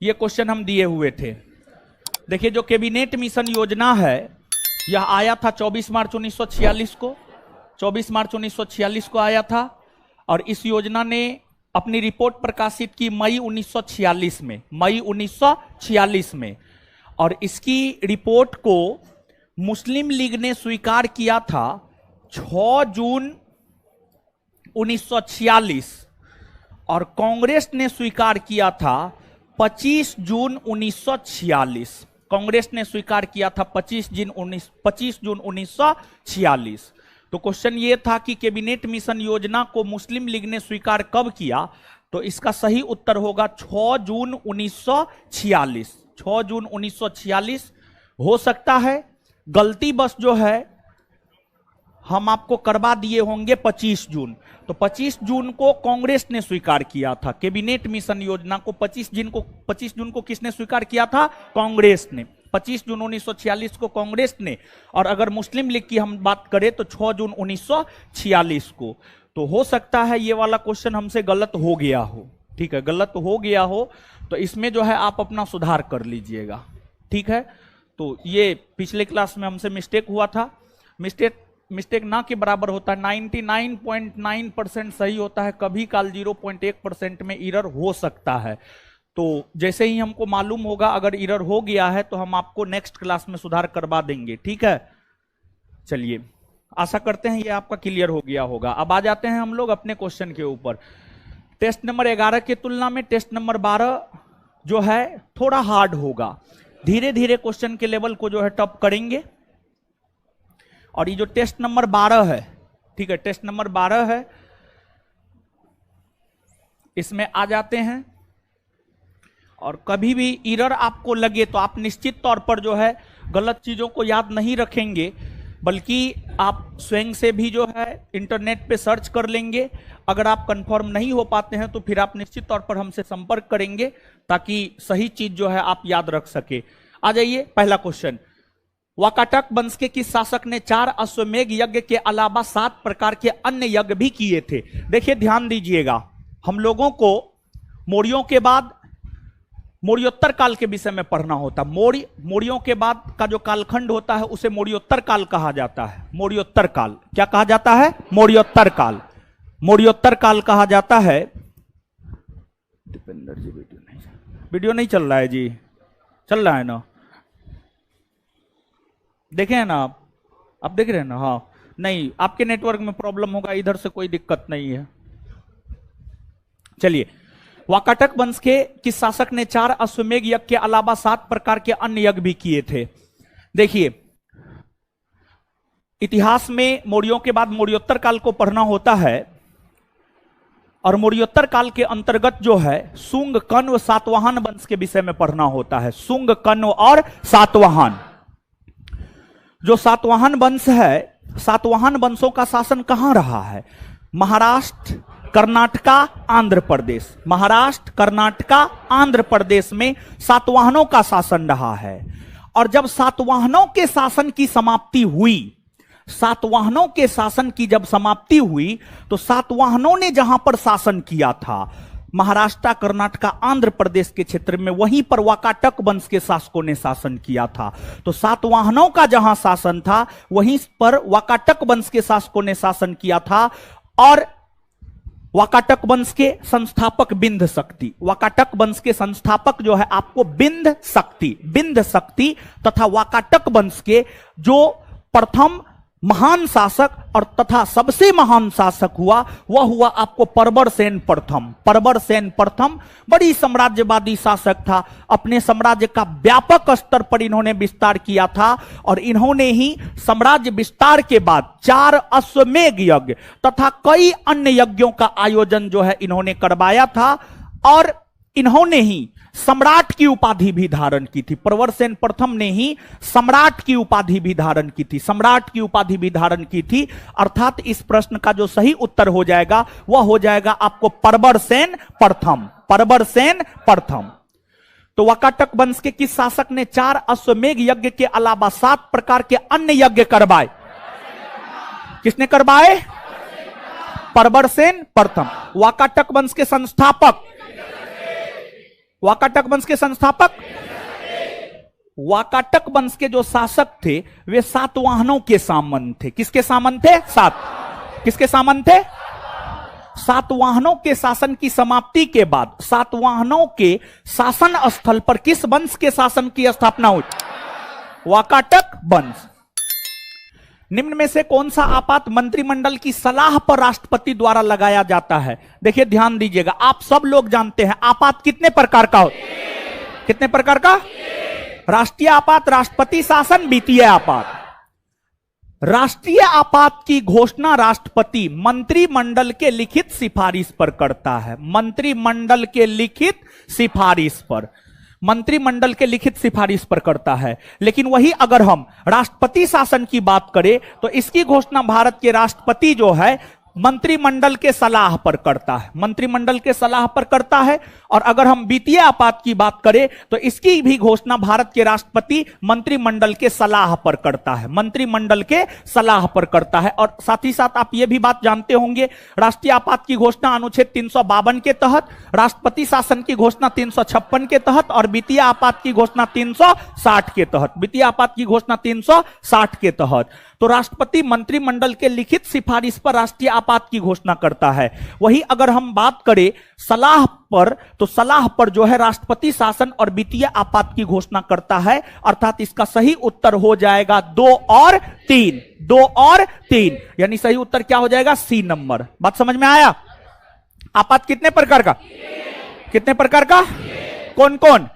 ये क्वेश्चन हम दिए हुए थे। देखिए जो कैबिनेट मिशन योजना है यह आया था 24 मार्च 1946 को, 24 मार्च 1946 को आया था और इस योजना ने अपनी रिपोर्ट प्रकाशित की मई 1946 में, मई 1946 में। और इसकी रिपोर्ट को मुस्लिम लीग ने स्वीकार किया था 6 जून 1946 और कांग्रेस ने स्वीकार किया था 25 जून 1946। कांग्रेस ने स्वीकार किया था 25 जून 1946। तो क्वेश्चन ये था कि कैबिनेट मिशन योजना को मुस्लिम लीग ने स्वीकार कब किया, तो इसका सही उत्तर होगा 6 जून 1946। 6 जून 1946 हो सकता है, गलती बस जो है हम आपको करवा दिए होंगे 25 जून। तो 25 जून को कांग्रेस ने स्वीकार किया था कैबिनेट मिशन योजना को। 25 जून को किसने स्वीकार किया था? कांग्रेस ने। 25 जून 1946 को कांग्रेस ने। और अगर मुस्लिम लीग की हम बात करें तो 6 जून 1946 को। तो हो सकता है ये वाला क्वेश्चन हमसे गलत हो गया हो, ठीक है, गलत हो गया हो तो इसमें जो है आप अपना सुधार कर लीजिएगा, ठीक है। तो ये पिछले क्लास में हमसे मिस्टेक हुआ था। मिस्टेक ना के बराबर होता है, 99.9% सही होता है, कभी काल 0.1% में एरर हो सकता है। तो जैसे ही हमको मालूम होगा अगर एरर हो गया है तो हम आपको नेक्स्ट क्लास में सुधार करवा देंगे, ठीक है। चलिए, आशा करते हैं ये आपका क्लियर हो गया होगा। अब आ जाते हैं हम लोग अपने क्वेश्चन के ऊपर। टेस्ट नंबर 11 की तुलना में टेस्ट नंबर 12 जो है थोड़ा हार्ड होगा। धीरे धीरे क्वेश्चन के लेवल को जो है टफ करेंगे। और ये जो टेस्ट नंबर 12 है, ठीक है, टेस्ट नंबर 12 है, इसमें आ जाते हैं। और कभी भी एरर आपको लगे तो आप निश्चित तौर पर जो है गलत चीजों को याद नहीं रखेंगे, बल्कि आप स्वयं से भी जो है इंटरनेट पे सर्च कर लेंगे। अगर आप कंफर्म नहीं हो पाते हैं तो फिर आप निश्चित तौर पर हमसे संपर्क करेंगे ताकि सही चीज जो है आप याद रख सके। आ जाइए, पहला क्वेश्चन। वाकाटक वंश के किस शासक ने 4 अश्वमेध यज्ञ के अलावा 7 प्रकार के अन्य यज्ञ भी किए थे? देखिए ध्यान दीजिएगा, हम लोगों को मौर्यों के बाद मौर्योत्तर काल के विषय में पढ़ना होता। मौर्यों के बाद का जो कालखंड होता है उसे मौर्योत्तर काल कहा जाता है। मौर्योत्तर काल क्या कहा जाता है? मौर्योत्तर काल। मौर्योत्तर काल कहा जाता है। दीपेंद्र जी वीडियो नहीं चल रहा है जी? चल रहा है ना? देखे हैं ना आप देख रहे हैं ना? हाँ, नहीं, आपके नेटवर्क में प्रॉब्लम होगा, इधर से कोई दिक्कत नहीं है। चलिए, वाकाटक वंश के किस शासक ने 4 अश्वमेध यज्ञ के अलावा 7 प्रकार के अन्य यज्ञ भी किए थे? देखिए, इतिहास में मौर्यों के बाद मौर्योत्तर काल को पढ़ना होता है और मौर्योत्तर काल के अंतर्गत जो है शुंग, कण्व, सातवाहन वंश के विषय में पढ़ना होता है। शुंग, कण्व और सातवाहन। जो सातवाहन वंश है, सातवाहन वंशों का शासन कहां रहा है? महाराष्ट्र, कर्नाटका, आंध्र प्रदेश। महाराष्ट्र, कर्नाटका, आंध्र प्रदेश में सातवाहनों का शासन रहा है। और जब सातवाहनों के शासन की समाप्ति हुई, सातवाहनों के शासन की जब समाप्ति हुई तो सातवाहनों ने जहां पर शासन किया था महाराष्ट्र, कर्नाटका, आंध्र प्रदेश के क्षेत्र में, वहीं पर वाकाटक वंश के शासकों ने शासन किया था। तो सातवाहनों का जहां शासन था वहीं पर वाकाटक वंश के शासकों ने शासन किया था। और वाकाटक वंश के संस्थापक बिंद शक्ति, वाकाटक वंश के संस्थापक जो है आपको बिंद शक्ति तथा वाकाटक वंश के जो प्रथम महान शासक और तथा सबसे महान शासक हुआ वह हुआ आपको परवरसेन प्रथम। परवरसेन प्रथम बड़ी साम्राज्यवादी शासक था। अपने साम्राज्य का व्यापक स्तर पर इन्होंने विस्तार किया था और इन्होंने ही साम्राज्य विस्तार के बाद 4 अश्वमेध यज्ञ तथा कई अन्य यज्ञों का आयोजन जो है इन्होंने करवाया था। और इन्होंने ही सम्राट की उपाधि भी धारण की थी। प्रवरसेन प्रथम ने ही सम्राट की उपाधि भी धारण की थी, सम्राट की उपाधि भी धारण की थी। अर्थात इस प्रश्न का जो सही उत्तर हो जाएगा वह हो जाएगा आपको प्रवरसेन प्रथम। प्रवरसेन प्रथम। तो वाकाटक वंश के किस शासक ने 4 अश्वमेध यज्ञ के अलावा 7 प्रकार के अन्य यज्ञ करवाए? किसने करवाए? प्रवरसेन प्रथम। वाकाटक वंश के संस्थापक, वाकाटक वंश के संस्थापक, वाकाटक वंश के जो शासक थे वे सातवाहनों के सामंत थे। किसके सामंत थे? किसके सामंत थे? सातवाहनों के शासन की समाप्ति के बाद सातवाहनों के शासन स्थल पर किस वंश के शासन की स्थापना हुई? वाकाटक वंश। निम्न में से कौन सा आपात मंत्रिमंडल की सलाह पर राष्ट्रपति द्वारा लगाया जाता है? देखिए ध्यान दीजिएगा, आप सब लोग जानते हैं आपात कितने प्रकार का होता है? कितने प्रकार का? राष्ट्रीय आपात, राष्ट्रपति शासन, वित्तीय आपात। राष्ट्रीय आपात की घोषणा राष्ट्रपति मंत्रिमंडल के लिखित सिफारिश पर करता है। मंत्रिमंडल के लिखित सिफारिश पर, मंत्रिमंडल के लिखित सिफारिश पर करता है। लेकिन वही अगर हम राष्ट्रपति शासन की बात करें तो इसकी घोषणा भारत के राष्ट्रपति जो है मंत्रिमंडल के सलाह पर करता है, मंत्रिमंडल के सलाह पर करता है। और अगर हम वित्तीय आपात की बात करें तो इसकी भी घोषणा भारत के राष्ट्रपति मंत्रिमंडल के सलाह पर करता है, मंत्रिमंडल के सलाह पर करता है। और साथ ही साथ आप यह भी बात जानते होंगे, राष्ट्रीय आपात की घोषणा अनुच्छेद 352 के तहत, राष्ट्रपति शासन की घोषणा 356 के तहत और वित्तीय आपात की घोषणा 360 के तहत, वित्तीय आपात की घोषणा 360 के तहत। तो राष्ट्रपति मंत्रिमंडल के लिखित सिफारिश पर राष्ट्रीय आपात की घोषणा करता है। वही अगर हम बात करें सलाह पर, तो सलाह पर जो है राष्ट्रपति शासन और वित्तीय आपात की घोषणा करता है। अर्थात इसका सही उत्तर हो जाएगा 2 और 3, 2 और 3, यानी सही उत्तर क्या हो जाएगा? C number. बात समझ में आया? आपात कितने प्रकार का? कितने प्रकार का? कौन कौन?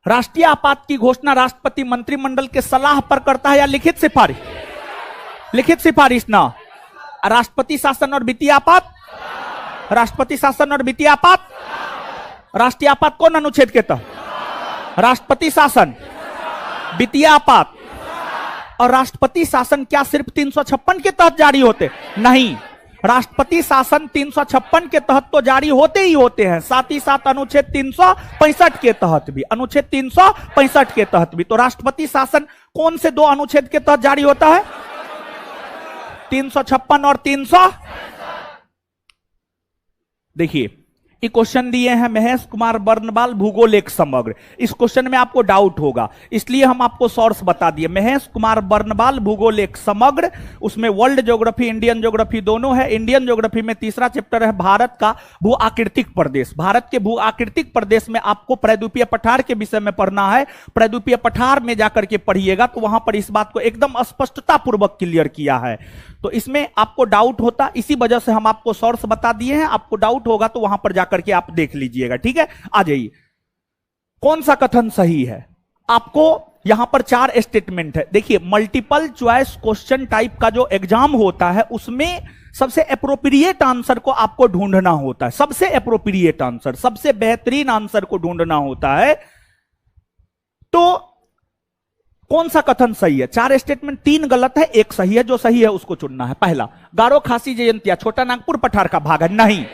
राष्ट्रीय आपात की घोषणा राष्ट्रपति मंत्रिमंडल के सलाह पर करता है या लिखित सिफारिश? लिखित सिफारिश ना। राष्ट्रपति शासन और वित्तीय आपात, राष्ट्रपति शासन और वित्तीय आपात। राष्ट्रीय आपात कौन अनुच्छेद के तहत? राष्ट्रपति शासन, वित्तीय आपात। और राष्ट्रपति शासन क्या सिर्फ 356 के तहत जारी होते? नहीं, राष्ट्रपति शासन 356 के तहत तो जारी होते ही होते हैं, साथ ही साथ अनुच्छेद 365 के तहत भी, अनुच्छेद 365 के तहत भी। तो राष्ट्रपति शासन कौन से 2 अनुच्छेद के तहत जारी होता है? 356 और 300। देखिए ये क्वेश्चन दिए हैं महेश कुमार बर्नवाल, भूगोल एक समग्र। इस क्वेश्चन में आपको डाउट होगा, इसलिए हम आपको सोर्स बता दिए। महेश कुमार बर्नवाल, भूगोल एक समग्र, उसमें वर्ल्ड ज्योग्राफी, इंडियन ज्योग्राफी दोनों है। इंडियन ज्योग्राफी में तीसरा चैप्टर है भारत का भू आकृतिक प्रदेश। भारत के भू आकृतिक प्रदेश में आपको प्रद्वीपीय पठार के विषय में पढ़ना है। प्रद्वीपीय पठार में जाकर के पढ़िएगा तो वहां पर इस बात को एकदम स्पष्टता पूर्वक क्लियर किया है। तो इसमें आपको डाउट होता, इसी वजह से हम आपको सोर्स बता दिए हैं। आपको डाउट होगा तो वहां पर जाकर के आप देख लीजिएगा, ठीक है? आ जाइए, कौन सा कथन सही है? आपको यहां पर 4 स्टेटमेंट है। देखिए मल्टीपल चॉइस क्वेश्चन टाइप का जो एग्जाम होता है उसमें सबसे एप्रोप्रिएट आंसर को आपको ढूंढना होता है, सबसे एप्रोप्रिएट आंसर, सबसे बेहतरीन आंसर को ढूंढना होता है। तो कौन सा कथन सही है? 4 स्टेटमेंट, 3 गलत है, 1 सही है। जो सही है उसको चुनना है। पहला, गारो खासी जयंतिया छोटा नागपुर पठार का भाग है। नहीं,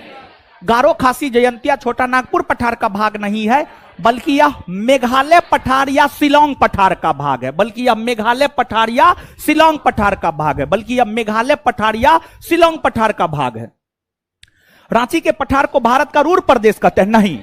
गारो खासी जयंतिया छोटा नागपुर पठार का भाग नहीं है, बल्कि यह मेघालय पठार या शिलोंग पठार का भाग है। बल्कि यह मेघालय पठार या शिलोंग पठार का भाग है। बल्कि यह मेघालय पठार या शिलोंग पठार का भाग है। रांची के पठार को भारत का रूर प्रदेश कहते हैं। नहीं,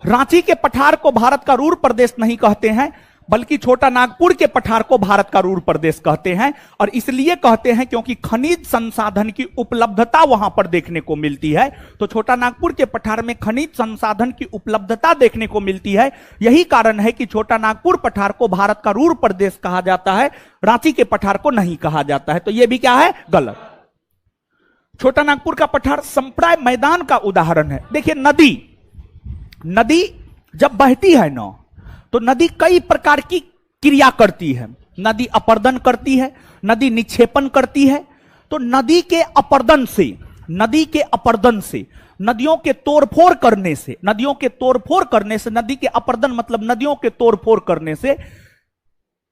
रांची के पठार को भारत का रूर प्रदेश नहीं कहते हैं, बल्कि छोटा नागपुर के पठार को भारत का रूर प्रदेश कहते हैं। और इसलिए कहते हैं क्योंकि खनिज संसाधन की उपलब्धता वहां पर देखने को मिलती है। तो छोटा नागपुर के पठार में खनिज संसाधन की उपलब्धता देखने को मिलती है। यही कारण है कि छोटा नागपुर पठार को भारत का रूर प्रदेश कहा जाता है, रांची के पठार को नहीं कहा जाता है। तो यह भी क्या है? गलत। छोटा नागपुर का पठार संप्राय मैदान का उदाहरण है। देखिए नदी जब बहती है ना, तो नदी कई प्रकार की क्रिया करती है। नदी अपर्दन करती है, नदी निक्षेपण करती है। तो नदी के अपर्दन से, नदियों के तोड़फोड़ करने से, नदी के अपर्दन मतलब नदियों के तोड़फोड़ करने से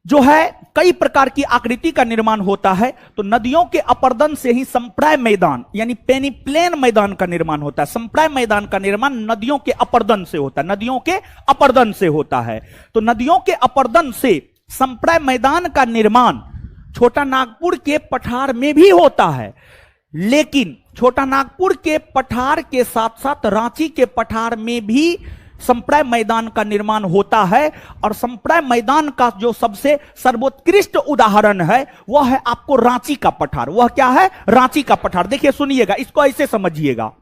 जो है कई प्रकार की आकृति का निर्माण होता है। तो नदियों के अपर्दन से ही संप्राय मैदान यानी पेनिप्लेन मैदान का निर्माण होता है। संप्राय मैदान का निर्माण नदियों के अपर्दन से होता है, नदियों के अपर्दन से होता है। तो नदियों के अपर्दन से संप्राय मैदान का निर्माण छोटा नागपुर के पठार में भी होता है। लेकिन छोटा नागपुर के पठार के साथ साथ रांची के पठार में भी संप्राय मैदान का निर्माण होता है। और संप्राय मैदान का जो सबसे सर्वोत्कृष्ट उदाहरण है वह है आपको रांची का पठार। वह क्या है? रांची का पठार। देखिए सुनिएगा, इसको ऐसे समझिएगा,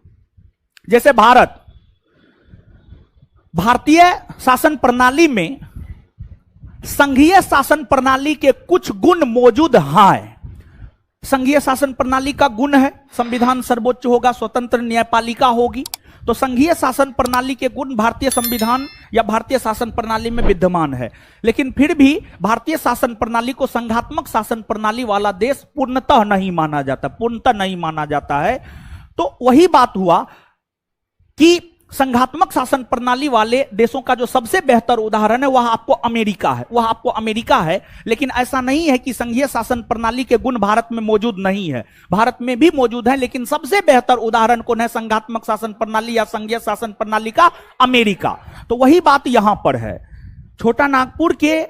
जैसे भारतीय शासन प्रणाली में संघीय शासन प्रणाली के कुछ गुण मौजूद हैं। संघीय शासन प्रणाली का गुण है संविधान सर्वोच्च होगा, स्वतंत्र न्यायपालिका होगी। तो संघीय शासन प्रणाली के गुण भारतीय संविधान या भारतीय शासन प्रणाली में विद्यमान है, लेकिन फिर भी भारतीय शासन प्रणाली को संघात्मक शासन प्रणाली वाला देश पूर्णतः नहीं माना जाता है। तो वही बात हुआ कि संघात्मक शासन प्रणाली वाले देशों का जो सबसे बेहतर उदाहरण है वह आपको अमेरिका है। लेकिन ऐसा नहीं है कि संघीय शासन प्रणाली के गुण भारत में मौजूद नहीं है, भारत में भी मौजूद है, लेकिन सबसे बेहतर उदाहरण कौन है? संघात्मक शासन प्रणाली या संघीय शासन प्रणाली का अमेरिका। तो वही बात यहां पर है। छोटा नागपुर के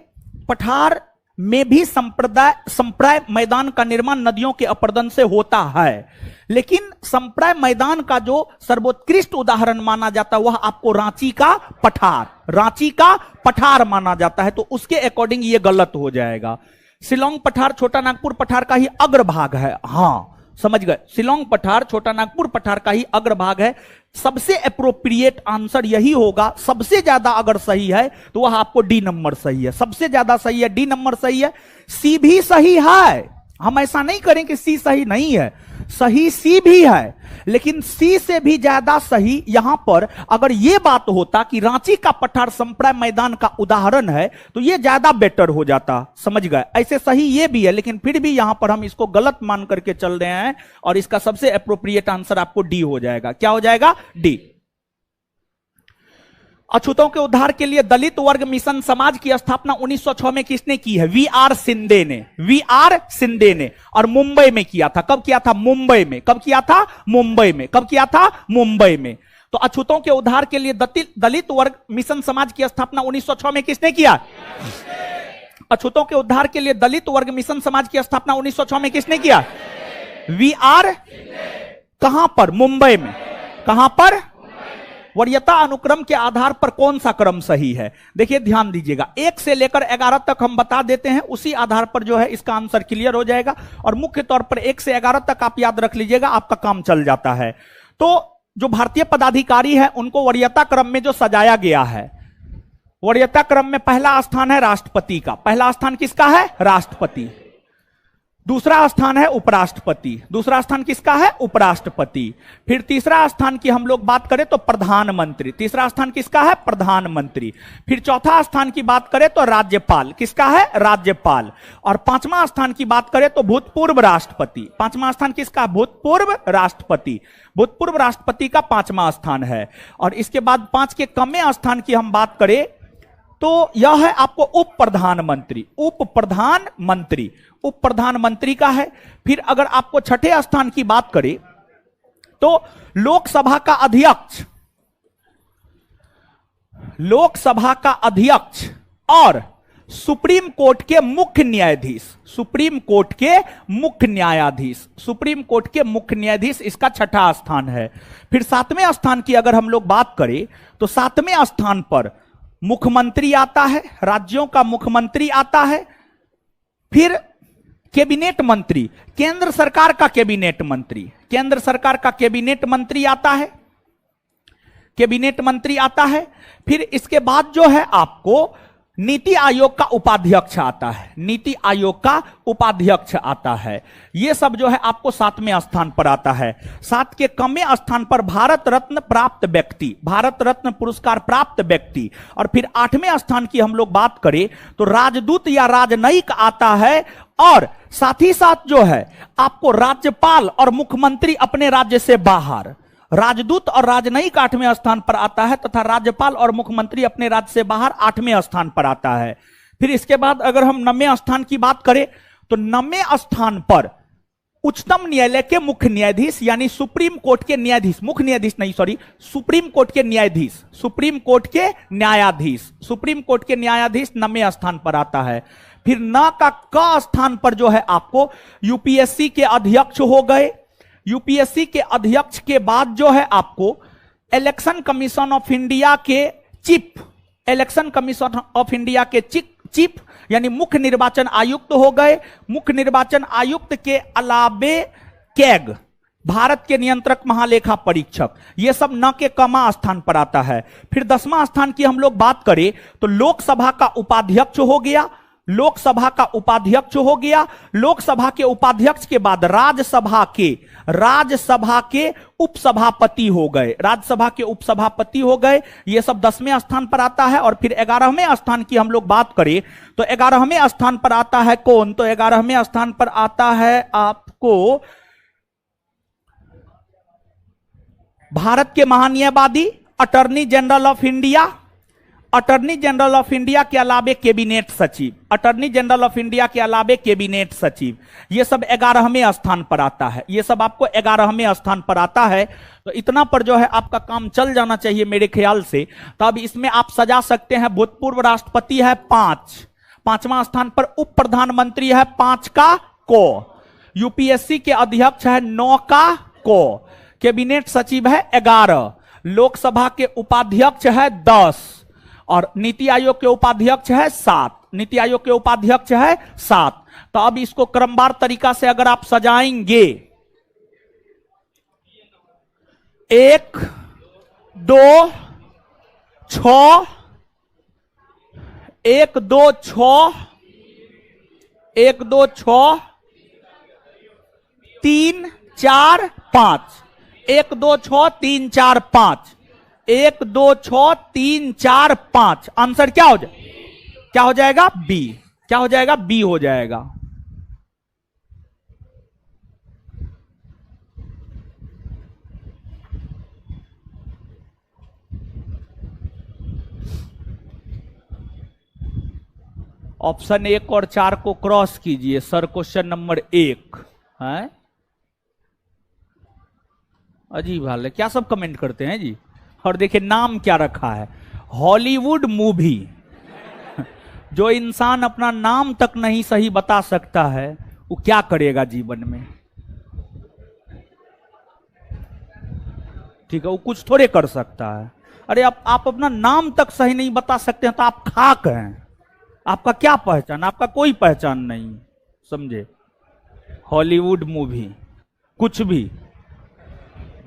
पठार में भी संप्राय मैदान का निर्माण नदियों के अपरदन से होता है, लेकिन संप्राय मैदान का जो सर्वोत्कृष्ट उदाहरण माना जाता है वह आपको रांची का पठार माना जाता है। तो उसके अकॉर्डिंग ये गलत हो जाएगा। शिलोंग पठार छोटा नागपुर पठार का ही अग्रभाग है। हां, समझ गए, शिलोंग पठार छोटा नागपुर पठार का ही अग्रभाग है। सबसे एप्रोप्रिएट आंसर यही होगा। सबसे ज्यादा अगर सही है तो वह आपको डी नंबर सही है, सबसे ज्यादा सही है, डी नंबर सही है। सी भी सही है, हम ऐसा नहीं करें कि सी सही नहीं है, सही सी भी है, लेकिन सी से भी ज्यादा सही यहां पर अगर यह बात होता कि रांची का पठार संप्राय मैदान का उदाहरण है तो यह ज्यादा बेटर हो जाता। समझ गए? ऐसे सही यह भी है, लेकिन फिर भी यहां पर हम इसको गलत मान करके चल रहे हैं और इसका सबसे एप्रोप्रिएट आंसर आपको डी हो जाएगा। क्या हो जाएगा? डी। अछूतों के उद्धार के लिए दलित वर्ग मिशन समाज की स्थापना 1906 में किसने की है? वी आर सिंधे ने। और मुंबई में किया था। कब किया था? मुंबई में। कब किया था? मुंबई में। तो अछूतों के उद्धार के लिए दलित वर्ग मिशन समाज की स्थापना 1906 में किसने किया? अछूतों के उद्धार के लिए दलित वर्ग मिशन समाज की स्थापना 1906 में किसने किया? V R. कहां पर? मुंबई में। कहां पर? वरीयता अनुक्रम के आधार पर कौन सा क्रम सही है? देखिए ध्यान दीजिएगा, 1 से लेकर 11 तक हम बता देते हैं, उसी आधार पर जो है इसका आंसर क्लियर हो जाएगा। और मुख्य तौर पर 1 से 11 तक आप याद रख लीजिएगा, आपका काम चल जाता है। तो जो भारतीय पदाधिकारी है उनको वरीयता क्रम में जो सजाया गया है, वरीयता क्रम में पहला स्थान है राष्ट्रपति का। पहला स्थान किसका है? राष्ट्रपति। दूसरा स्थान है उपराष्ट्रपति। दूसरा स्थान किसका है? उपराष्ट्रपति। फिर तीसरा स्थान की हम लोग बात करें तो प्रधानमंत्री। तीसरा स्थान किसका है? प्रधानमंत्री। फिर चौथा स्थान की बात करें तो राज्यपाल। किसका है? राज्यपाल। और पांचवा स्थान की बात करें तो भूतपूर्व राष्ट्रपति। पांचवा स्थान किसका? भूतपूर्व राष्ट्रपति। भूतपूर्व राष्ट्रपति का पांचवा स्थान है। और इसके बाद 5 के कमे स्थान की हम बात करें तो यह है आपको उप प्रधानमंत्री। उप प्रधानमंत्री का है। फिर अगर आपको छठे स्थान की बात करें तो लोकसभा का अध्यक्ष और सुप्रीम कोर्ट के मुख्य न्यायाधीश इसका छठा स्थान है। फिर 7वें स्थान की अगर हम लोग बात करें तो 7वें स्थान पर मुख्यमंत्री आता है, राज्यों का मुख्यमंत्री आता है। फिर कैबिनेट मंत्री, केंद्र सरकार का कैबिनेट मंत्री आता है। फिर इसके बाद जो है आपको नीति आयोग का उपाध्यक्ष आता है। यह सब जो है आपको 7वें स्थान पर आता है। 7 के कमे स्थान पर भारत रत्न पुरस्कार प्राप्त व्यक्ति। और फिर 8वें स्थान की हम लोग बात करें तो राजदूत या राजनयिक आता है। और साथ ही साथ जो है आपको राज्यपाल और मुख्यमंत्री अपने राज्य से बाहर, राजदूत और राजनयिक 8वें स्थान पर आता है तथा राज्यपाल और मुख्यमंत्री अपने राज्य से बाहर 8वें स्थान पर आता है। फिर इसके बाद अगर हम 9वें स्थान की बात करें तो 9वें स्थान पर उच्चतम न्यायालय के मुख्य न्यायाधीश यानी सुप्रीम कोर्ट के न्यायाधीश 9वें स्थान पर आता है। फिर न का क स्थान पर जो है आपको यूपीएससी के अध्यक्ष हो गए, यूपीएससी के अध्यक्ष के बाद जो है आपको इलेक्शन कमीशन ऑफ इंडिया के chief, election commission of India के चीफ यानी मुख्य निर्वाचन आयुक्त हो गए। मुख्य निर्वाचन आयुक्त के अलावे कैग, भारत के नियंत्रक महालेखा परीक्षक, ये सब न के कमा स्थान पर आता है। फिर 10वां स्थान की हम लोग बात करें तो लोकसभा का उपाध्यक्ष हो गया, लोकसभा का उपाध्यक्ष हो गया। लोकसभा के उपाध्यक्ष के बाद राज्यसभा के उपसभापति हो गए, राज्यसभा के उपसभापति हो गए। ये सब 10वें स्थान पर आता है। और फिर 11वें स्थान की हम लोग बात करें तो 11वें स्थान पर आता है कौन, तो 11वें स्थान पर आता है आपको भारत के महान्यायवादी, attorney general of India, attorney general of India के अलावे कैबिनेट सचिव, अटॉर्नी जनरल ऑफ इंडिया के अलावे कैबिनेट सचिव, ये सब 11वें स्थान पर आता है। ये सब आपको 11वें स्थान पर आता है। तो इतना पर जो है आपका काम चल जाना चाहिए मेरे ख्याल से। तो अब इसमें आप सजा सकते हैं, भूतपूर्व राष्ट्रपति है 5, 5वां स्थान पर उप प्रधानमंत्री है 5 का को, यूपीएससी के अध्यक्ष है 9 का को, कैबिनेट सचिव है 11, लोकसभा के उपाध्यक्ष है 10 और नीति आयोग के उपाध्यक्ष है 7, नीति आयोग के उपाध्यक्ष है 7। तो अब इसको क्रमवार तरीका से अगर आप सजाएंगे 1 2 6 1 2 6 1 2 6 3 4 5 1 2 6 3 4 5 1 2 6 3 4 5। आंसर क्या हो जाए, क्या हो जाएगा? बी। क्या हो जाएगा? बी हो जाएगा। ऑप्शन 1 और 4 को क्रॉस कीजिए सर। क्वेश्चन नंबर 1 है। अजीब हाल है, क्या सब कमेंट करते हैं जी। और देखिए नाम क्या रखा है, हॉलीवुड मूवी। जो इंसान अपना नाम तक नहीं सही बता सकता है वो क्या करेगा जीवन में? ठीक है, वो कुछ थोड़े कर सकता है। अरे आप अपना नाम तक सही नहीं बता सकते हैं तो आप खाक हैं। आपका क्या पहचान? आपका कोई पहचान नहीं, समझे। हॉलीवुड मूवी कुछ भी,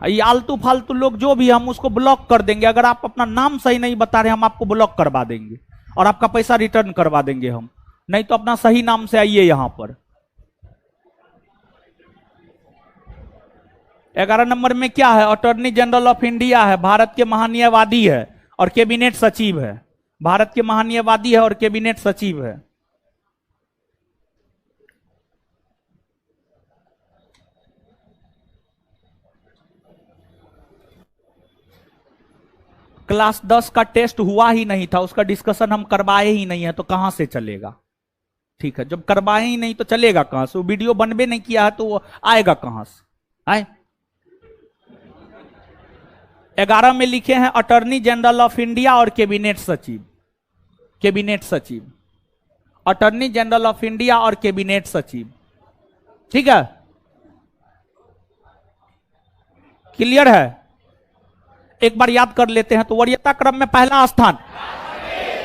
ये आलतू फालतू लोग जो भी, हम उसको ब्लॉक कर देंगे। अगर आप अपना नाम सही नहीं बता रहे हम आपको ब्लॉक करवा देंगे और आपका पैसा रिटर्न करवा देंगे हम। नहीं तो अपना सही नाम से आइए यहां पर। 11 नंबर में क्या है? अटॉर्नी जनरल ऑफ इंडिया है, भारत के महान्यायवादी है और कैबिनेट सचिव है। भारत के महान्यायवादी है और कैबिनेट सचिव है। क्लास 10 का टेस्ट हुआ ही नहीं था, उसका डिस्कशन हम करवाए ही नहीं है, तो कहां से चलेगा? ठीक है, जब करवाए ही नहीं तो चलेगा कहां से? वो वीडियो बनबे नहीं किया है तो वो आएगा कहां से? आए 11 में लिखे हैं अटॉर्नी जनरल ऑफ इंडिया और कैबिनेट सचिव, कैबिनेट सचिव, अटॉर्नी जनरल ऑफ इंडिया और कैबिनेट सचिव। ठीक है, क्लियर है? एक बार याद कर लेते हैं। तो वरीयता क्रम में पहला स्थान,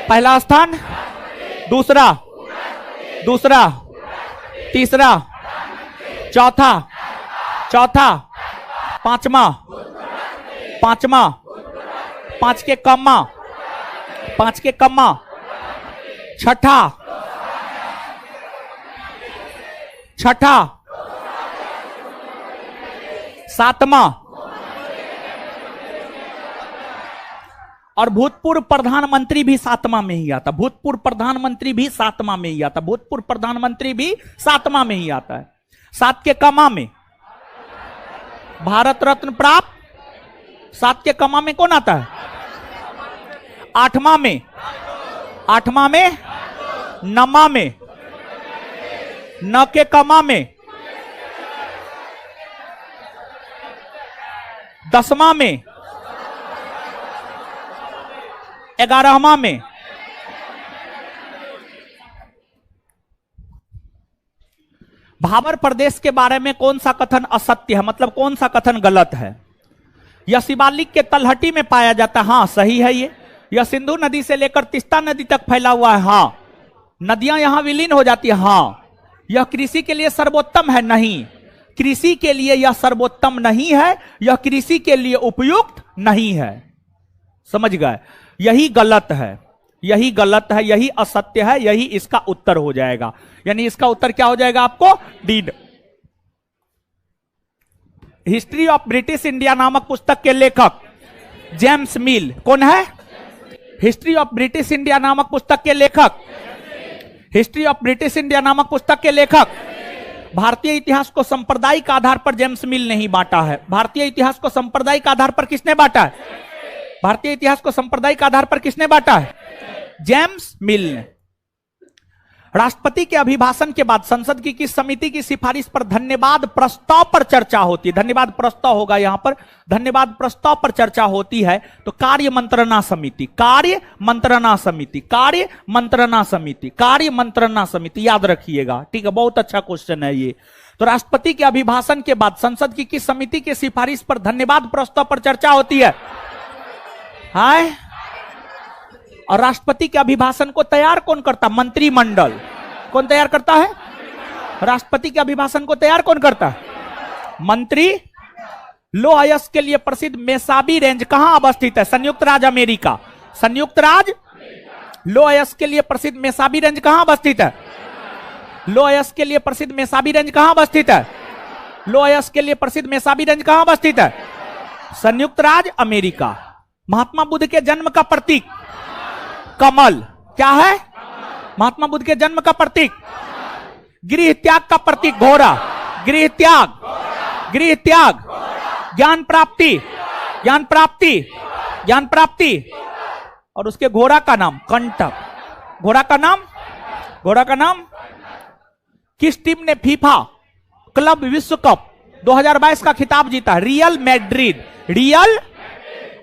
पहला स्थान, दूसरा, दूसरा, तीसरा, चौथा, चौथा, पांचवा, पांचवा, 5 के कम्मा, 5 के कम्मा, छठा, छठा, 7वां और भूतपूर्व प्रधानमंत्री भी 7वां में ही आता। भूतपूर्व प्रधानमंत्री भी 7वां में ही आता। भूतपूर्व प्रधानमंत्री भी 7वां में ही आता है। 7 के कमा में भारत रत्न प्राप्त, 7 के कमा में कौन आता है? 8वां में, 8वां में, 9वां में, 9 के कमा में, 10वां में, 11वां में, भाबर प्रदेश के बारे में कौन सा कथन असत्य है, मतलब कौन सा कथन गलत है? यह शिवालिक के तलहटी में पाया जाता है, हाँ सही है ये। यह सिंधु नदी से लेकर तीस्ता नदी तक फैला हुआ है, हाँ। नदियां यहां विलीन हो जाती है, हाँ। यह कृषि के लिए सर्वोत्तम है, नहीं। कृषि के लिए यह सर्वोत्तम नहीं है, यह कृषि के लिए उपयुक्त नहीं है। समझ गए? यही गलत है, यही गलत है, यही असत्य है, यही इसका उत्तर हो जाएगा। यानी इसका उत्तर क्या हो जाएगा आपको? Deed. History of British India नामक पुस्तक के लेखक जेम्स मिल कौन है? हिस्ट्री ऑफ ब्रिटिश इंडिया नामक पुस्तक के लेखक, हिस्ट्री ऑफ ब्रिटिश इंडिया नामक पुस्तक के लेखक। भारतीय इतिहास को सांप्रदायिक आधार पर जेम्स मिल नहीं बांटा है। भारतीय इतिहास को सांप्रदायिक आधार पर किसने बांटा है? भारतीय इतिहास को सांप्रदायिक आधार पर किसने बांटा है? जेम्स मिल ने। राष्ट्रपति के अभिभाषण के बाद संसद की किस समिति की सिफारिश पर धन्यवाद प्रस्ताव पर चर्चा होती है? धन्यवाद प्रस्ताव होगा यहां पर, धन्यवाद प्रस्ताव पर चर्चा होती है तो कार्य मंत्रणा समिति, कार्य मंत्रणा समिति, कार्य मंत्रणा समिति, कार्य मंत्रणा समिति, याद रखिएगा, ठीक है? बहुत अच्छा क्वेश्चन है ये। तो राष्ट्रपति के अभिभाषण के बाद संसद की किस समिति की सिफारिश पर धन्यवाद प्रस्ताव पर चर्चा होती है? हाय। और राष्ट्रपति के अभिभाषण को तैयार कौन करता? मंत्रिमंडल। कौन तैयार करता है? राष्ट्रपति के अभिभाषण को तैयार कौन करता है? मंत्री। लो अयस्क के लिए प्रसिद्ध मेसाबी रेंज कहां अवस्थित है? संयुक्त राज्य अमेरिका। संयुक्त राज्य। लो अयस्क के लिए प्रसिद्ध मेसाबी रेंज कहां अवस्थित है? लो अयस्क के लिए प्रसिद्ध मेसाबी रेंज कहां अवस्थित है? लो अयस्क के लिए प्रसिद्ध मेसाबी रेंज कहां अवस्थित है? संयुक्त राज्य अमेरिका। महात्मा बुद्ध के जन्म का प्रतीक कमल। क्या है? महात्मा बुद्ध के जन्म का प्रतीक, गृह त्याग का प्रतीक घोड़ा, गृह त्याग, गृह त्याग, ज्ञान प्राप्ति, ज्ञान प्राप्ति, ज्ञान प्राप्ति। और उसके घोड़ा का नाम कंटक। घोड़ा का नाम, घोड़ा का नाम। किस टीम ने फीफा क्लब विश्व कप 2022 का खिताब जीता? Real Madrid. रियल।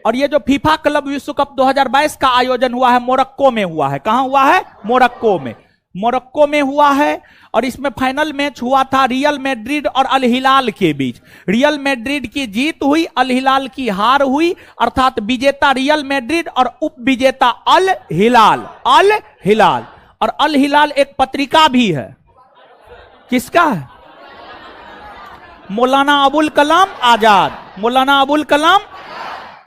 और ये जो फीफा क्लब विश्व कप 2022 का आयोजन हुआ है मोरक्को में हुआ है। कहां हुआ है? मोरक्को में। मोरक्को में हुआ है और इसमें फाइनल मैच हुआ था रियल मैड्रिड और अल हिलाल के बीच। रियल मैड्रिड की जीत हुई, अल हिलाल की हार हुई, अर्थात विजेता रियल मैड्रिड और उप विजेता अल हिलाल। अल हिलाल। और अल हिलाल एक पत्रिका भी है। किसका है? मौलाना अबुल कलाम आजाद। मौलाना अबुल कलाम।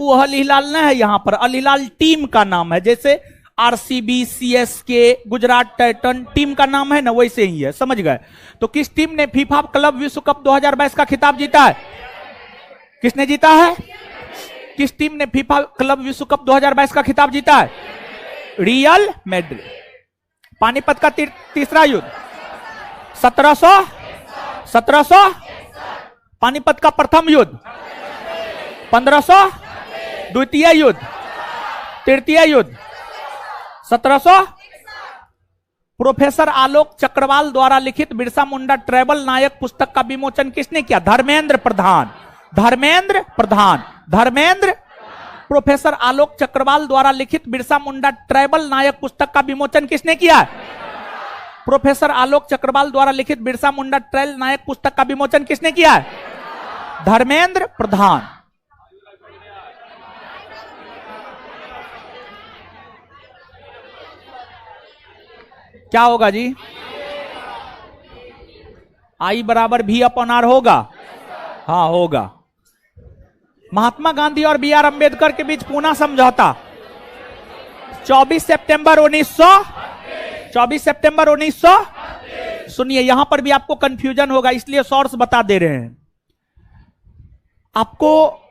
वो अल हिलाल न है यहां पर, अल हिलाल टीम का नाम है। जैसे RCB, CSK, Gujarat Titan team का नाम है ना, वैसे ही है। समझ गए? तो किस टीम ने फीफा क्लब विश्व कप 2022 का खिताब जीता है? किसने जीता है? किस टीम ने फीफा क्लब विश्व कप 2022 का खिताब जीता है? Real Madrid. पानीपत का तीसरा युद्ध 1700। पानीपत का प्रथम युद्ध 1500। द्वितीय युद्ध, तृतीय युद्ध 1700। प्रोफेसर आलोक चक्रवाल द्वारा लिखित बिरसा मुंडा ट्रैवल नायक पुस्तक का विमोचन किसने किया? धर्मेंद्र प्रधान। धर्मेंद्र प्रधान। धर्मेंद्र। प्रोफेसर आलोक चक्रवाल द्वारा लिखित बिरसा मुंडा ट्रैवल नायक पुस्तक का विमोचन किसने किया? प्रोफेसर आलोक चक्रवाल द्वारा लिखित बिरसा मुंडा ट्रैवल नायक पुस्तक का विमोचन किसने किया है? धर्मेंद्र प्रधान। क्या होगा जी? आई बराबर भी अपॉन आर होगा? हाँ होगा। महात्मा गांधी और बी आर अंबेडकर के बीच पूना समझौता 24 सितंबर 1900। सुनिए, यहां पर भी आपको कंफ्यूजन होगा इसलिए सोर्स बता दे रहे हैं आपको।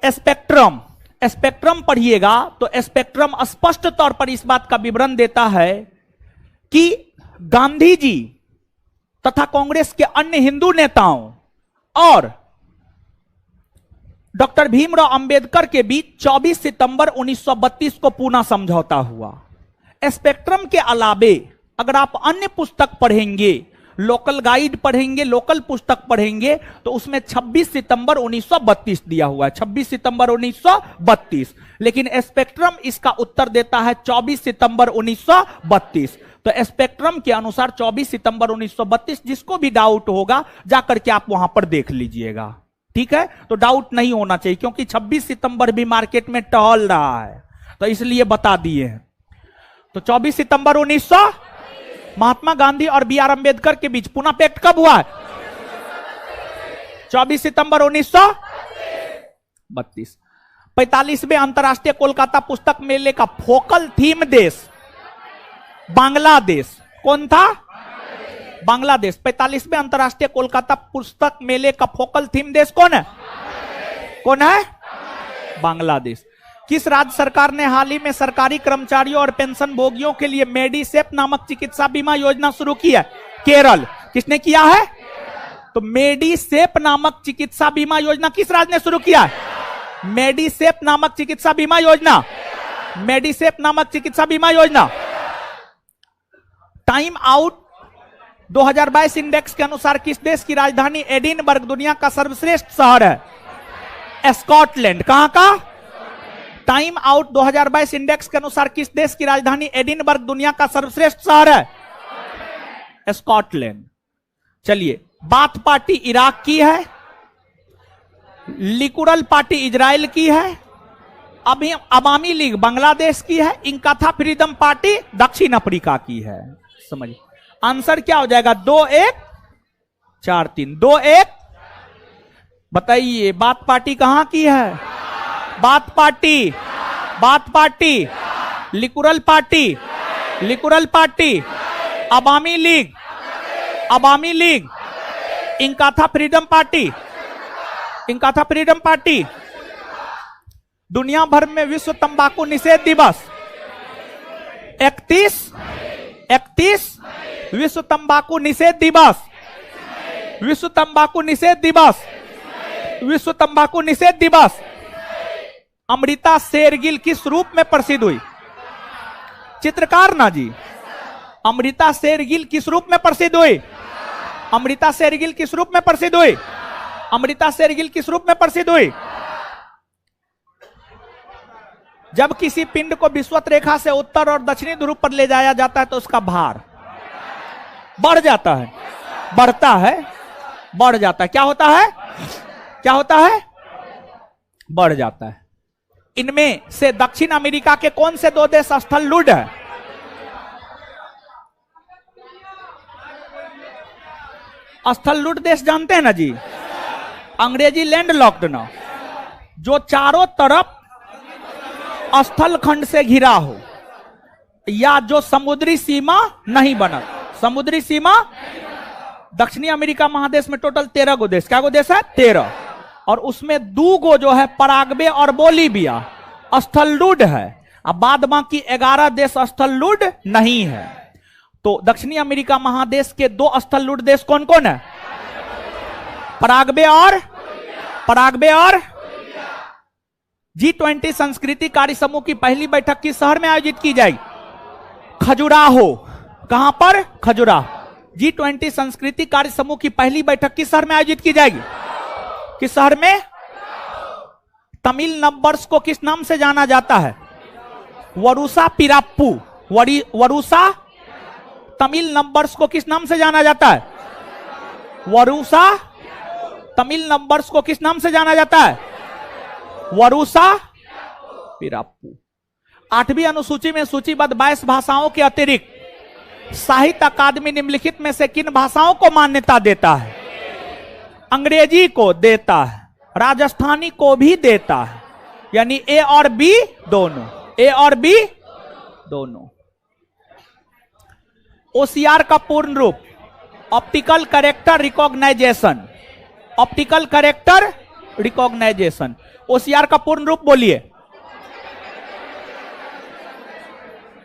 स्पेक्ट्रम पढ़िएगा तो स्पेक्ट्रम स्पष्ट तौर पर इस बात का विवरण देता है कि गांधी जी तथा कांग्रेस के अन्य हिंदू नेताओं और डॉक्टर भीमराव अंबेडकर के बीच 24 सितंबर 1932 को पूना समझौता हुआ। स्पेक्ट्रम के अलावे अगर आप अन्य पुस्तक पढ़ेंगे, लोकल गाइड पढ़ेंगे, लोकल पुस्तक पढ़ेंगे तो उसमें 26 सितंबर 1932 दिया हुआ है। 26 सितंबर 1932। लेकिन स्पेक्ट्रम इसका उत्तर देता है 24 सितंबर 1932। तो स्पेक्ट्रम के अनुसार 24 सितंबर 1932, जिसको भी डाउट होगा जाकर के आप वहां पर देख लीजिएगा, ठीक है। तो डाउट नहीं होना चाहिए, क्योंकि 26 सितंबर भी मार्केट में टहल रहा है, तो इसलिए बता दिए हैं। तो 24 सितंबर 1900 महात्मा गांधी और बी आर अंबेडकर के बीच पुणे पैक्ट कब हुआ है? 24 सितंबर 1932। 45वें अंतरराष्ट्रीय कोलकाता पुस्तक मेले का फोकल थीम देश बांग्लादेश कौन था? बांग्लादेश। 45वें अंतरराष्ट्रीय कोलकाता पुस्तक मेले का फोकल थीम देश कौन है? कौन है? बांग्लादेश। किस राज्य सरकार ने हाल ही में सरकारी कर्मचारियों और पेंशन भोगियों के लिए मेडिसेप नामक चिकित्सा बीमा योजना शुरू की है? केरल। किसने किया है? तो मेडिसेप नामक चिकित्सा बीमा योजना किस राज्य ने शुरू किया है? मेडिसेप नामक चिकित्सा बीमा योजना, मेडिसेप नामक चिकित्सा बीमा योजना। टाइम आउट 2022 इंडेक्स के अनुसार किस देश की राजधानी एडिनबर्ग दुनिया का सर्वश्रेष्ठ शहर है? स्कॉटलैंड। कहां का? टाइम आउट 2022 इंडेक्स के अनुसार किस देश की राजधानी एडिनबर्ग दुनिया का सर्वश्रेष्ठ शहर है? स्कॉटलैंड। चलिए, बाथ पार्टी इराक की है, लिकुरल पार्टी इजराइल की है, अभी अवामी लीग बांग्लादेश की है, इंकाथा फ्रीडम पार्टी दक्षिण अफ्रीका की है। समझिए आंसर क्या हो जाएगा? 2-1-4-3। 2-1। बताइए बाथ पार्टी कहां की है? Baath party, Baath party, Likud party, Likud party, Awami League, Awami League, Inkatha freedom party, Inkatha freedom party. दुनिया भर में विश्व तंबाकू निषेध दिवस 31 विश्व तंबाकू निषेध दिवस, विश्व तंबाकू निषेध दिवस, विश्व तंबाकू निषेध दिवस। अमृता शेरगिल किस रूप में प्रसिद्ध हुई? चित्रकार ना जी। अमृता शेरगिल किस रूप में प्रसिद्ध हुई? अमृता शेरगिल किस रूप में प्रसिद्ध हुई? अमृता शेरगिल किस रूप में प्रसिद्ध हुई? जब किसी पिंड को विषुवत रेखा से उत्तर और दक्षिणी ध्रुव पर ले जाया जाता है तो उसका भार बढ़ जाता है, बढ़ता है, बढ़ जाता है। क्या होता है? क्या होता है? बढ़ जाता है। इनमें से दक्षिण अमेरिका के कौन से दो देश स्थललूढ़ है? स्थललूढ़ देश जानते हैं ना जी? अंग्रेजी लैंड लॉक्ड ना, जो चारों तरफ स्थल खंड से घिरा हो, या जो समुद्री सीमा नहीं बना। समुद्री सीमा। दक्षिणी अमेरिका महादेश में टोटल 13 गो देश। क्या गो देश है? 13। और उसमें 2 गो जो है पराग्वे और बोलीविया स्थललूढ़ है, अब बाद बाकी 11 देश स्थललूढ़ नहीं है। तो दक्षिणी अमेरिका महादेश के 2 स्थललूढ़ देश कौन कौन है? पराग्वे और G20 संस्कृति कार्य समूह की पहली बैठक किस शहर में आयोजित की जाएगी? खजुराहो। कहां पर? खजुराहो। G20 संस्कृति कार्य समूह की पहली बैठक किस शहर में आयोजित की जाएगी? किस शहर में? तमिल नववर्ष को किस नाम से जाना जाता है? वरुसा पिराप्पू। वरुसा। तमिल नववर्ष को किस नाम से जाना जाता है? वरुसा। तमिल नववर्ष को किस नाम से जाना जाता है? वरुसा पिराप्पू। 8वीं अनुसूची में सूचीबद्ध 22 भाषाओं के अतिरिक्त साहित्य अकादमी निम्नलिखित में से किन भाषाओं को मान्यता देता है? अंग्रेजी को देता है, राजस्थानी को भी देता है, यानी ए और बी दोनों, ए और बी दोनों। ओसीआर का पूर्ण रूप optical character recognition. Optical character recognition. OCR का पूर्ण रूप बोलिए।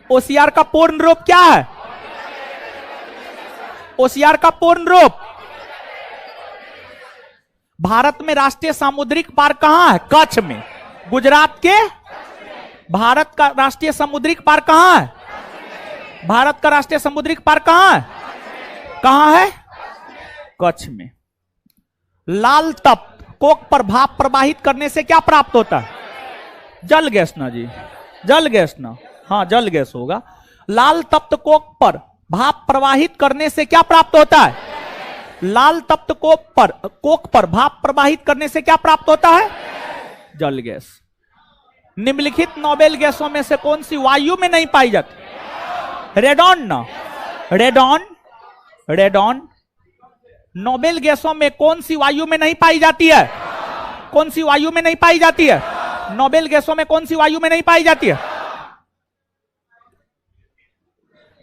ओसीआर का पूर्ण रूप क्या है? ओसीआर का पूर्ण रूप। भारत में राष्ट्रीय सामुद्रिक पार्क कहां है? कच्छ में। गुजरात के भारत का राष्ट्रीय समुद्रिक पार्क कहां है? भारत का राष्ट्रीय समुद्रिक पार्क कहां है? कहां है? कच्छ में। लाल तप्त कोक पर भाप प्रवाहित करने से क्या प्राप्त होता है? जल गैस ना जी, जल गैस ना, हाँ जल गैस होगा। लाल तप्त कोक पर भाप प्रवाहित करने से क्या प्राप्त होता है? लाल तप्त कोक पर भाप प्रवाहित करने से क्या प्राप्त होता है? जल गैस। निम्नलिखित नोबेल गैसों में से कौन सी वायु में नहीं पाई जाती? रेडॉन ना, रेडॉन नोबेल गैसों में कौन सी वायु में नहीं पाई जाती है? कौन सी वायु में नहीं पाई जाती है? नोबेल गैसों में कौन सी वायु में नहीं पाई जाती है?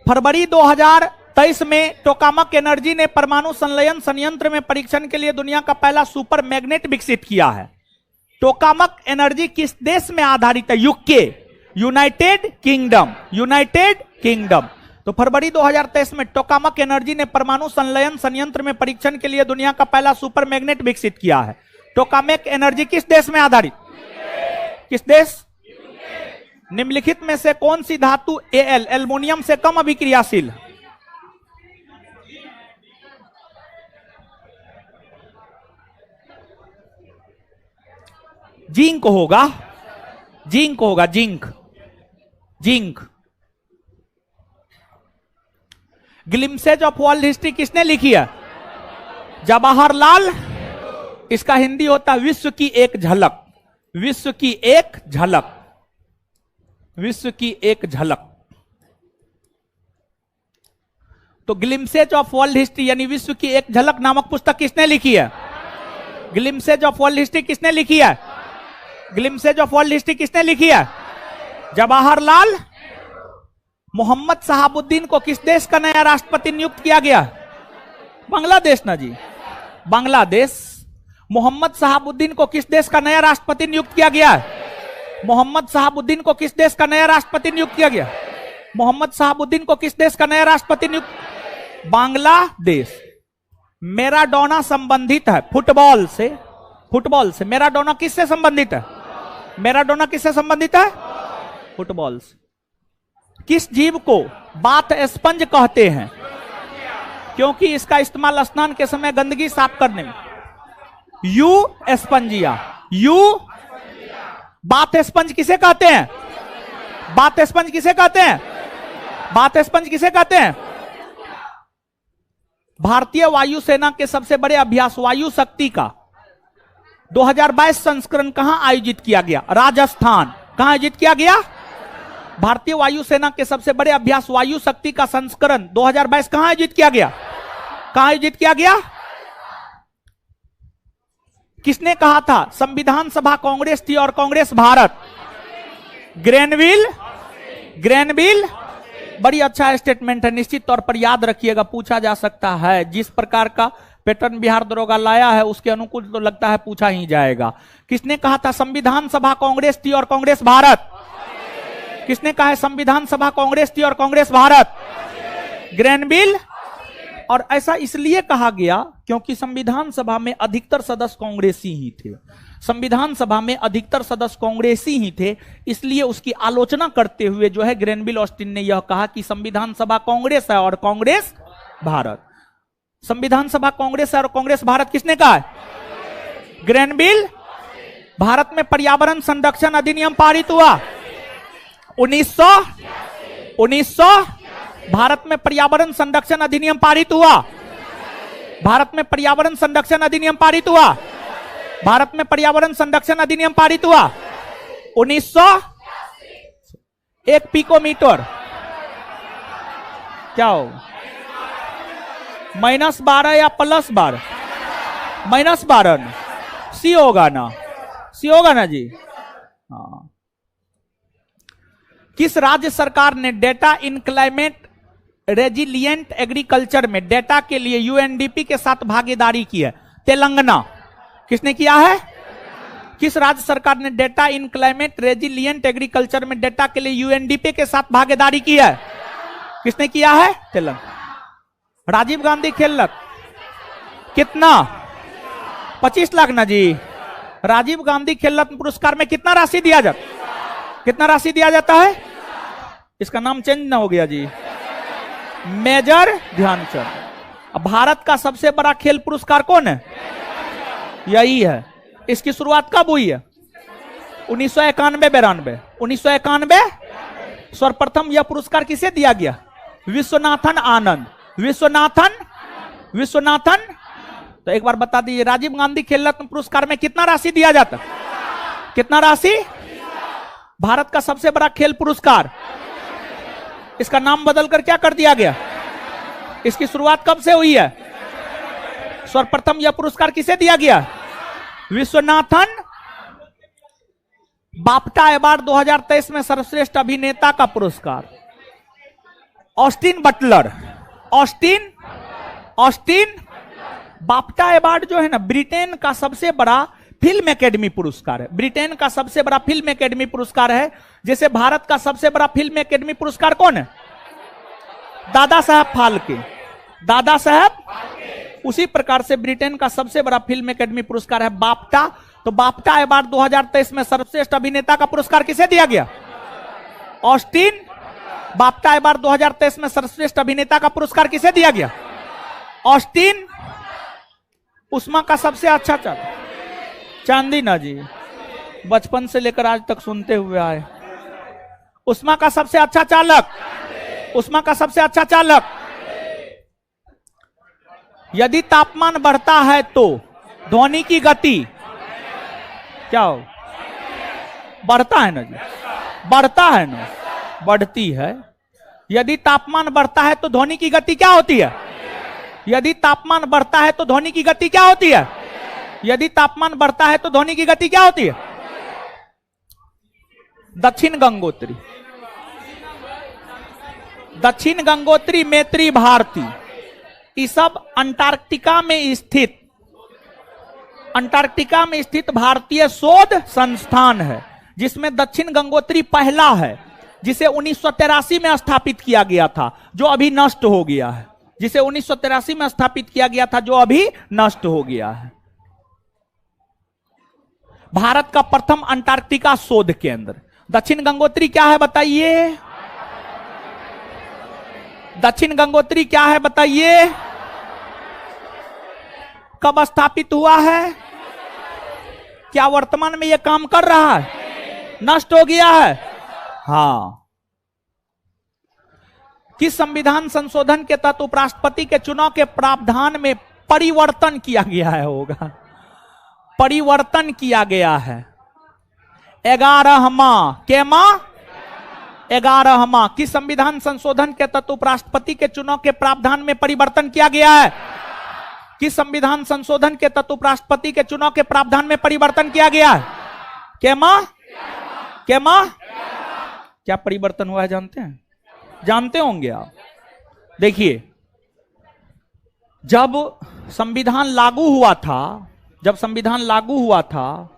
फरवरी 2023 में टोकामक एनर्जी ने परमाणु संलयन संयंत्र में परीक्षण के लिए दुनिया का पहला सुपर मैग्नेट विकसित किया है। टोकामक एनर्जी किस देश में आधारित है? UK, United kingdom. तो फरवरी 2023 में टोकामक एनर्जी ने परमाणु संलयन संयंत्र में परीक्षण के लिए दुनिया का पहला सुपर मैग्नेट विकसित किया है। टोकामक एनर्जी किस देश में आधारित? किस देश? निम्नलिखित में से कौन सी धातु Al एल्युमिनियम से कम अभिक्रियाशील? जिंक होगा, zinc. Glimpses of world history किसने लिखी है? जवाहरलाल। इसका हिंदी होता है विश्व की एक झलक, विश्व की एक झलक, विश्व की एक झलक। तो ग्लिम्सेज ऑफ वर्ल्ड हिस्ट्री यानी विश्व की एक झलक नामक पुस्तक किसने लिखी है? ग्लिम्सेज ऑफ वर्ल्ड हिस्ट्री किसने लिखी है? ग्लिम्सेज ऑफ वर्ल्ड हिस्ट्री किसने लिखी है? जवाहरलाल। मोहम्मद शहाबुद्दीन को किस देश का नया राष्ट्रपति नियुक्त किया गया? बांग्लादेश ना जी, बांग्लादेश। मोहम्मद शहाबुद्दीन को किस देश का नया राष्ट्रपति नियुक्त किया गया है? मोहम्मद शहाबुद्दीन को किस देश का नया राष्ट्रपति नियुक्त किया गया? मोहम्मद शहाबुद्दीन को किस देश का नया राष्ट्रपति नियुक्त? बांग्लादेश। मैराडोना संबंधित है फुटबॉल से, फुटबॉल से। मैराडोना किससे संबंधित है? मैराडोना किससे संबंधित है? फुटबॉल से। किस जीव को बाथ स्पंज कहते हैं? क्योंकि इसका इस्तेमाल स्नान के समय गंदगी साफ करने में। You Spongia, you. Bath sponge किसे कहते हैं? बाथ स्पंज किसे कहते हैं? बाथ स्पंज किसे कहते हैं? भारतीय वायुसेना के सबसे बड़े अभ्यास वायु शक्ति का 2022 संस्करण कहां आयोजित किया गया? राजस्थान। कहां आयोजित किया गया? भारतीय वायुसेना के सबसे बड़े अभ्यास वायु शक्ति का संस्करण 2022 कहां आयोजित किया गया? कहां आयोजित किया गया? किसने कहा था संविधान सभा कांग्रेस थी और कांग्रेस भारत? Granville, Granville. बड़ी अच्छा स्टेटमेंट है, निश्चित तौर पर याद रखिएगा, पूछा जा सकता है। जिस प्रकार का पैटर्न बिहार दरोगा लाया है उसके अनुकूल तो लगता है पूछा ही जाएगा। किसने कहा था संविधान सभा कांग्रेस थी और कांग्रेस भारत? किसने कहा है संविधान सभा कांग्रेस थी और कांग्रेस भारत? ग्रेनविल। और ऐसा इसलिए कहा गया क्योंकि संविधान सभा में अधिकतर सदस्य कांग्रेसी ही थे। संविधान सभा में अधिकतर सदस्य कांग्रेसी ही थे, इसलिए उसकी आलोचना करते हुए जो है ग्रेनविल ऑस्टिन ने यह कहा कि संविधान सभा कांग्रेस है और कांग्रेस भारत। संविधान सभा कांग्रेस है और कांग्रेस भारत किसने कहा है? ग्रेनविल। भारत में पर्यावरण संरक्षण अधिनियम पारित हुआ 1900। भारत में पर्यावरण संरक्षण अधिनियम पारित हुआ। भारत में पर्यावरण संरक्षण अधिनियम पारित हुआ। भारत में पर्यावरण संरक्षण अधिनियम पारित हुआ 1900। 1 पिकोमीटर क्या हो? -12 या +12? -12 सी होगा ना, सी होगा ना जी। हाँ। किस राज्य सरकार ने डेटा इन क्लाइमेट रेजिलिएंट एग्रीकल्चर में डेटा के लिए यूएनडीपी के साथ भागीदारी की है? तेलंगाना। किसने किया है? किस राज्य सरकार ने डेटा इन क्लाइमेट रेजिलिएंट एग्रीकल्चर में डेटा के लिए यूएनडीपी के साथ भागीदारी की है? किसने किया है? तेलंगाना। राजीव गांधी खेल रत्न कितना? 25 लाख ना जी। राजीव गांधी खेल रत्न पुरस्कार में कितना राशि दिया जाता? कितना राशि दिया जाता है? इसका नाम चेंज ना हो गया जी, मेजर ध्यानचंद। अब भारत का सबसे बड़ा खेल पुरस्कार कौन है? यही है। इसकी शुरुआत कब हुई है? 1991-92। 1991 सर्वप्रथम यह पुरस्कार किसे दिया गया? विश्वनाथन आनंद, विश्वनाथन। तो एक बार बता दीजिए, राजीव गांधी खेल रत्न पुरस्कार में कितना राशि दिया जाता? कितना राशि? भारत का सबसे बड़ा खेल पुरस्कार, इसका नाम बदलकर क्या कर दिया गया? इसकी शुरुआत कब से हुई है? सर्वप्रथम यह पुरस्कार किसे दिया गया? विश्वनाथन। बाफ्टा अवार्ड 2023 में सर्वश्रेष्ठ अभिनेता का पुरस्कार Austin Butler, Austin. BAFTA award जो है ना, ब्रिटेन का सबसे बड़ा फिल्म एकेडमी पुरस्कार है, ब्रिटेन का सबसे बड़ा फिल्म एकेडमी पुरस्कार है। जैसे भारत का सबसे बड़ा फिल्म एकेडमी पुरस्कार कौन है? दादा साहब फाल्के, दादा साहब। उसी प्रकार से ब्रिटेन का सबसे बड़ा फिल्म एकेडमी पुरस्कार है बाफ्टा। तो बाफ्टा अवार्ड 2023 में सर्वश्रेष्ठ अभिनेता का पुरस्कार किसे दिया गया? ऑस्टिन। बाफ्टा अवार्ड 2023 में सर्वश्रेष्ठ अभिनेता का पुरस्कार किसे दिया गया? ऑस्टिन। उस्मा का सबसे अच्छा चांदी ना जी, बचपन से लेकर आज तक सुनते हुए आए। उस्मा का सबसे अच्छा चालक, उस्मा का सबसे अच्छा चालक। यदि तापमान बढ़ता है तो ध्वनि की गति क्या हो? बढ़ता है ना जी, बढ़ता है ना, बढ़ती है। यदि तापमान बढ़ता है तो ध्वनि की गति क्या होती है? यदि तापमान बढ़ता है तो ध्वनि की गति क्या होती है? यदि तापमान बढ़ता है तो ध्वनि की गति क्या होती है? दक्षिण गंगोत्री, दक्षिण गंगोत्री, मैत्री भारती, ये सब अंटार्कटिका में स्थित भारतीय शोध संस्थान है, जिसमें दक्षिण गंगोत्री पहला है, जिसे 1983 में स्थापित किया गया था, जो अभी नष्ट हो गया है। जिसे 1983 में स्थापित किया गया था, जो अभी नष्ट हो गया है। भारत का प्रथम अंटार्कटिका शोध केंद्र। दक्षिण गंगोत्री क्या है बताइए? दक्षिण गंगोत्री क्या है बताइए? कब स्थापित हुआ है? क्या वर्तमान में यह काम कर रहा है? नष्ट हो गया है? हाँ। किस संविधान संशोधन के तहत उपराष्ट्रपति के चुनाव के प्रावधान में परिवर्तन किया गया है? होगा, परिवर्तन किया गया है। 11वां किस संविधान संशोधन के तहत उपराष्ट्रपति के चुनाव के प्रावधान में परिवर्तन किया गया है? किस संविधान संशोधन के तहत उपराष्ट्रपति के चुनाव के प्रावधान में परिवर्तन किया गया है? क्या परिवर्तन हुआ है जानते हैं? जानते होंगे आप। देखिए, जब संविधान लागू हुआ था,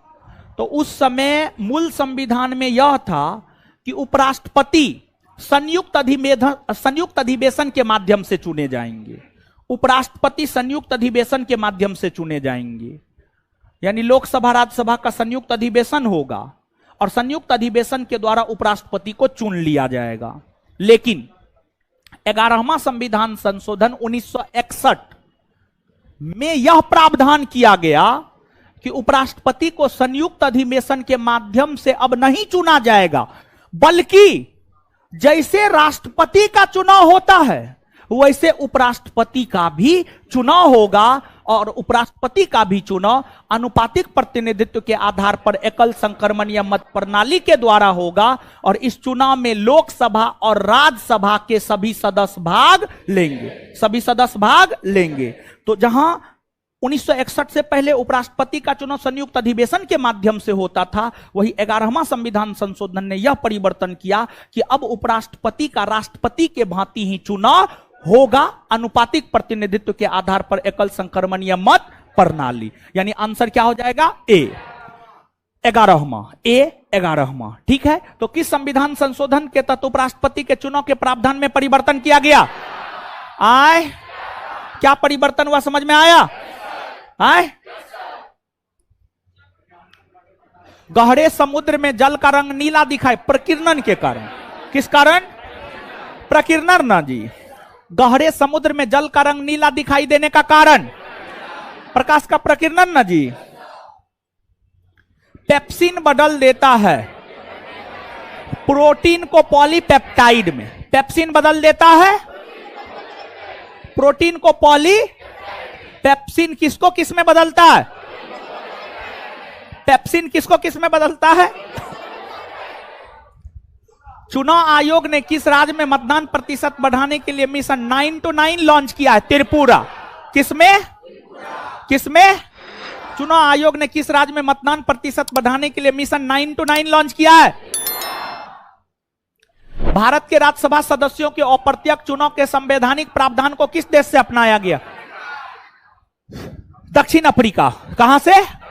तो उस समय मूल संविधान में यह था कि उपराष्ट्रपति संयुक्त अधिवेशन के माध्यम से चुने जाएंगे। उपराष्ट्रपति संयुक्त अधिवेशन के माध्यम से चुने जाएंगे, यानी लोकसभा राज्यसभा का संयुक्त अधिवेशन होगा और संयुक्त अधिवेशन के द्वारा उपराष्ट्रपति को चुन लिया जाएगा। लेकिन 11वां संविधान संशोधन 1961 में यह प्रावधान किया गया कि उपराष्ट्रपति को संयुक्त अधिवेशन के माध्यम से अब नहीं चुना जाएगा, बल्कि जैसे राष्ट्रपति का चुनाव होता है वैसे उपराष्ट्रपति का भी चुनाव होगा, और उपराष्ट्रपति का भी चुनाव अनुपातिक प्रतिनिधित्व के आधार पर एकल संक्रमण या मत प्रणाली के द्वारा होगा, और इस चुनाव में लोकसभा और राज्यसभा के सभी सदस्य भाग लेंगे। तो जहां 1961 से पहले उपराष्ट्रपति का चुनाव संयुक्त अधिवेशन के माध्यम से होता था, वही 11वां संविधान संशोधन ने यह परिवर्तन किया कि अब उपराष्ट्रपति का राष्ट्रपति के भांति ही चुनाव होगा, अनुपातिक प्रतिनिधित्व के आधार पर एकल संक्रमण या मत प्रणाली। यानी आंसर क्या हो जाएगा? ए 11वां। ठीक है। तो किस संविधान संशोधन के तहत उपराष्ट्रपति के चुनाव के प्रावधान में परिवर्तन किया गया? क्या परिवर्तन हुआ, समझ में आया? गहरे समुद्र में जल का रंग नीला दिखाई प्रकीर्णन के कारण। किस कारण? प्रकीर्णन ना जी। गहरे समुद्र में जल का रंग नीला दिखाई देने का कारण प्रकाश का प्रकीर्णन ना जी। पेप्सिन बदल देता है प्रोटीन को पॉलीपेप्टाइड में। पेप्सिन बदल देता है प्रोटीन को पॉली, पेप्सिन किसको किस में बदलता है? पेप्सिन किसको किस में बदलता है? चुनाव आयोग ने किस राज्य में मतदान प्रतिशत बढ़ाने के लिए मिशन 9 to 9 लॉन्च किया है? त्रिपुरा। किसमें? किसमें? चुनाव आयोग ने किस राज्य में मतदान प्रतिशत बढ़ाने के लिए मिशन 9 to 9 लॉन्च किया है? भारत के राज्यसभा सदस्यों के अप्रत्यक्ष चुनाव के संवैधानिक प्रावधान को किस देश से अपनाया गया? दक्षिण अफ्रीका। कहां से?